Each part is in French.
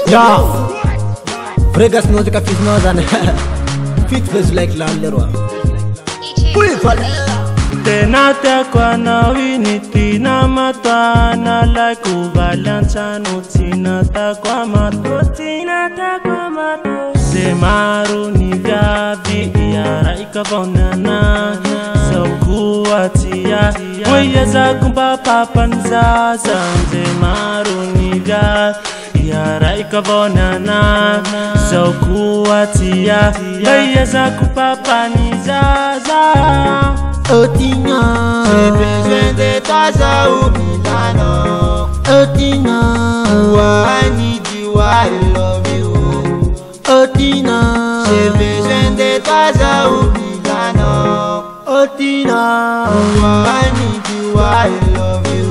Ja, fregas nós que fiz nós, né? Fit fez like lá, leroy. Fui falar. Tenata kwa na winiti na matana la kubalansa nutina ta kwa mato semaru ni gabi yara ikabonana saukuatia weyeza kumba papanza semaru ni gabi yara ikabonana saukuatia weyeza kumba panizaza. Otina, j'ai besoin de toi, Zaou Milano. Otina, I need you, I love you. Otina, j'ai besoin de toi, Zaou Milano. Otina, I need you, I love you.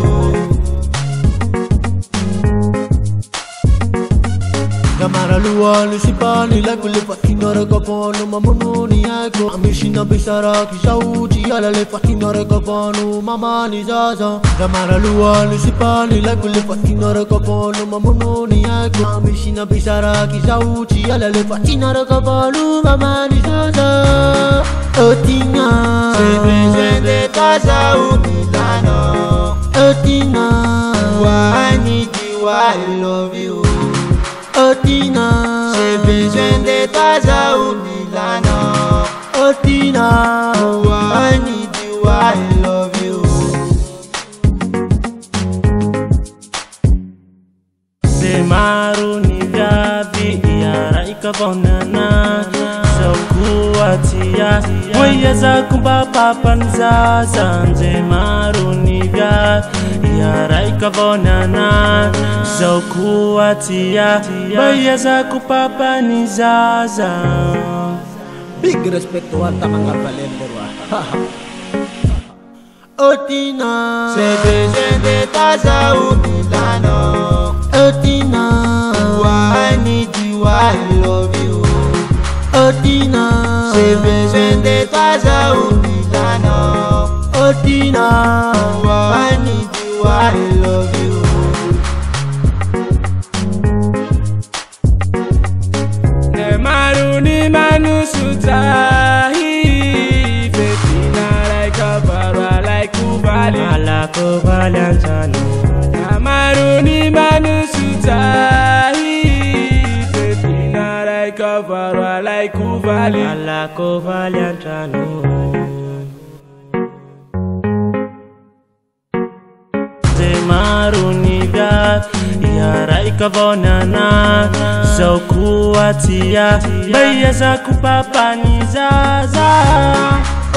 Gamara luwa lusipani la kule patinare kapanu mamunu ni ako amishina bisara kishauchi ala le patinare kapanu mama ni zaza. Gamara luwa lusipani la kule patinare kapanu mamunu ni ako amishina bisara kishauchi ala le patinare kapanu mama ni zaza. Otina, j'ai besoin de toi, Zaou Milano. Otina, I need you, I love you. Otina, j'ai besoin de toi, Zaou Milano. Otina, I need you, I love you. Semaru ni gabi yara ikabonana saukuatia weyeza kumba papanza semaru ni gabi yara ikabonana saukuatia weyeza kupapa nizaza. big respect to ata mga balendero. Otina, j'ai besoin de toi, Zaou Milano. Otina, I need you, I love you. Otina, j'ai besoin de toi, Zaou Milano. Otina, I need you, I love you. Maruni manu sutahi fetina like a barwa like kubali ala kubali antano. Maruni manu sutahi fetina like a barwa like kubali ala kubali antano. Maruni ga yara ikabonana saukuatia weyeza kupapa nizaza.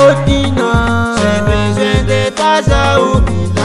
Otina, j'ai besoin de toi, Zaou Milano.